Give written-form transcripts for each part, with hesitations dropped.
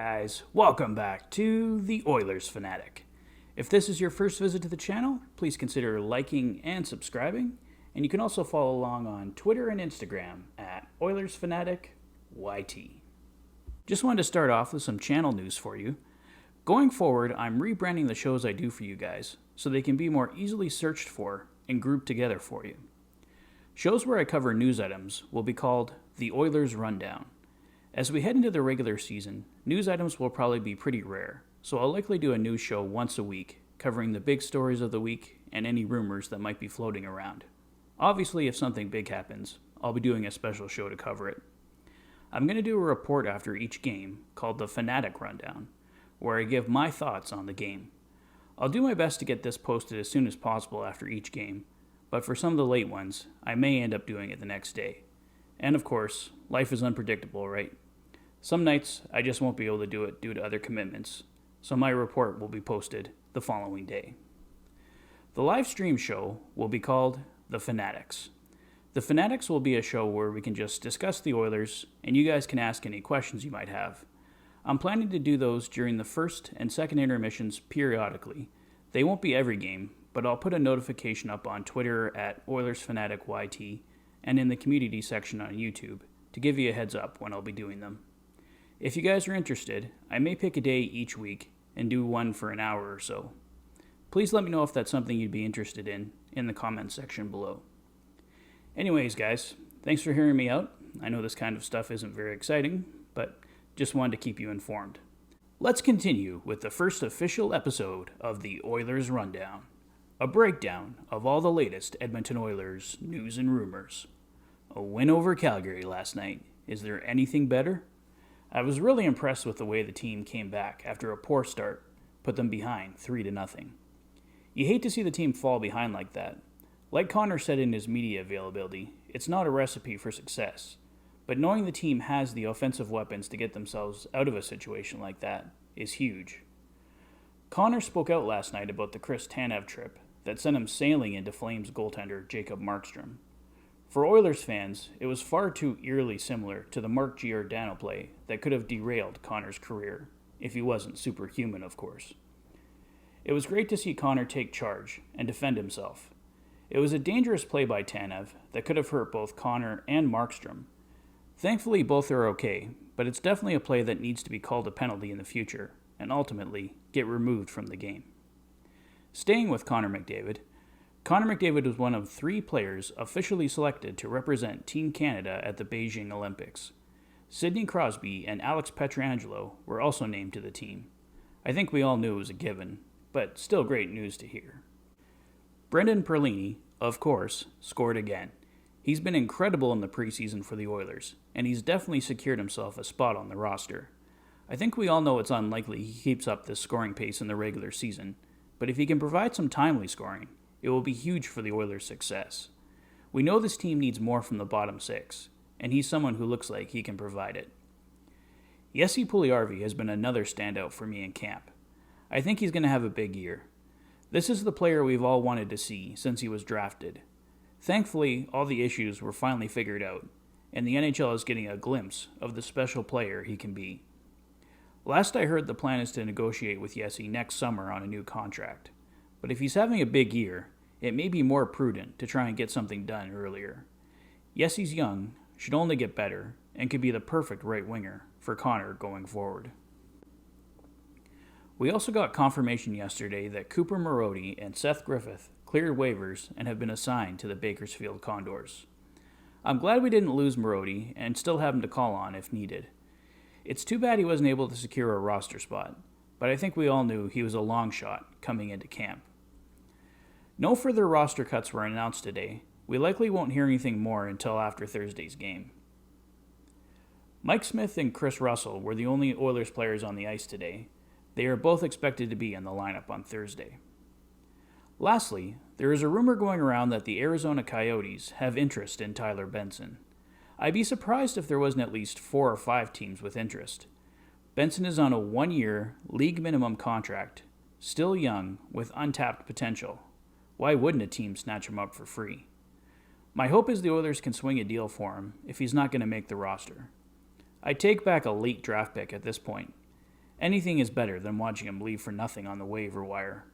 guys? Welcome back to the Oilers Fanatic. If this is your first visit to the channel, please consider liking and subscribing, and you can also follow along on Twitter and Instagram at Oilers Fanatic YT. Just wanted to start off with some channel news for you. Going forward, I'm rebranding the shows I do for you guys so they can be more easily searched for and grouped together for you. Shows where I cover news items will be called the Oilers Rundown. As we head into the regular season, news items will probably be pretty rare, so I'll likely do a news show once a week, covering the big stories of the week and any rumors that might be floating around. Obviously, if something big happens, I'll be doing a special show to cover it. I'm going to do a report after each game called the Fanatic Rundown, where I give my thoughts on the game. I'll do my best to get this posted as soon as possible after each game, but for some of the late ones, I may end up doing it the next day. And of course, life is unpredictable, right? Some nights, I just won't be able to do it due to other commitments, so my report will be posted the following day. The live stream show will be called The Fanatics. The Fanatics will be a show where we can just discuss the Oilers, and you guys can ask any questions you might have. I'm planning to do those during the first and second intermissions periodically. They won't be every game, but I'll put a notification up on Twitter at Oilers Fanatic YT and in the community section on YouTube to give you a heads up when I'll be doing them. If you guys are interested, I may pick a day each week and do one for an hour or so. Please let me know if that's something you'd be interested in the comments section below. Anyways, guys, thanks for hearing me out. I know this kind of stuff isn't very exciting, but just wanted to keep you informed. Let's continue with the first official episode of the Oilers Rundown, a breakdown of all the latest Edmonton Oilers news and rumors. A win over Calgary last night. Is there anything better? I was really impressed with the way the team came back after a poor start, put them behind 3-0. You hate to see the team fall behind like that. Like Connor said in his media availability, it's not a recipe for success, but knowing the team has the offensive weapons to get themselves out of a situation like that is huge. Connor spoke out last night about the Kris trip that sent him sailing into Flames goaltender Jacob Markstrom. For Oilers fans, it was far too eerily similar to the Mark Giordano play that could have derailed Connor's career, if he wasn't superhuman, of course. It was great to see Connor take charge and defend himself. It was a dangerous play by Tanev that could have hurt both Connor and Markstrom. Thankfully, both are okay, but it's definitely a play that needs to be called a penalty in the future, and ultimately get removed from the game. Staying with Connor McDavid was one of 3 players officially selected to represent Team Canada at the Beijing Olympics. Sidney Crosby and Alex Pietrangelo were also named to the team. I think we all knew it was a given, but still great news to hear. Brendan Perlini, of course, scored again. He's been incredible in the preseason for the Oilers, and he's definitely secured himself a spot on the roster. I think we all know it's unlikely he keeps up this scoring pace in the regular season, but if he can provide some timely scoring, it will be huge for the Oilers' success. We know this team needs more from the bottom 6, and he's someone who looks like he can provide it. Puljujarvi has been another standout for me in camp. I think he's going to have a big year. This is the player we've all wanted to see since he was drafted. Thankfully, all the issues were finally figured out, and the NHL is getting a glimpse of the special player he can be. Last I heard, the plan is to negotiate with Yessi next summer on a new contract. But if he's having a big year, it may be more prudent to try and get something done earlier. Yessi's young, should only get better, and could be the perfect right winger for Connor going forward. We also got confirmation yesterday that Cooper Marody and Seth Griffith cleared waivers and have been assigned to the Bakersfield Condors. I'm glad we didn't lose Marody and still have him to call on if needed. It's too bad he wasn't able to secure a roster spot, but I think we all knew he was a long shot coming into camp. No further roster cuts were announced today. We likely won't hear anything more until after Thursday's game. Mike Smith and Kris Russell were the only Oilers players on the ice today. They are both expected to be in the lineup on Thursday. Lastly, there is a rumor going around that the Arizona Coyotes have interest in Tyler Benson. I'd be surprised if there wasn't at least 4 or 5 teams with interest. Benson is on a 1-year, league minimum contract, still young, with untapped potential. Why wouldn't a team snatch him up for free? My hope is the Oilers can swing a deal for him if he's not going to make the roster. I take back a late draft pick at this point. Anything is better than watching him leave for nothing on the waiver wire.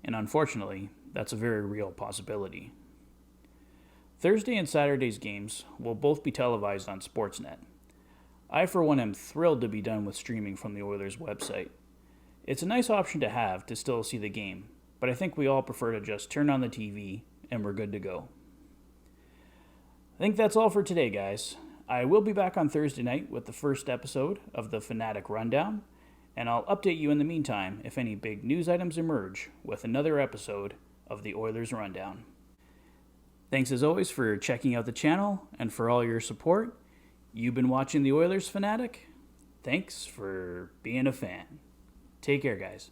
And unfortunately, that's a very real possibility. Thursday and Saturday's games will both be televised on Sportsnet. I, for one, am thrilled to be done with streaming from the Oilers website. It's a nice option to have to still see the game, but I think we all prefer to just turn on the TV and we're good to go. I think that's all for today, guys. I will be back on Thursday night with the first episode of the Fanatic Rundown, and I'll update you in the meantime if any big news items emerge with another episode of the Oilers Rundown. Thanks as always for checking out the channel and for all your support. You've been watching the Oilers Fanatic. Thanks for being a fan. Take care, guys.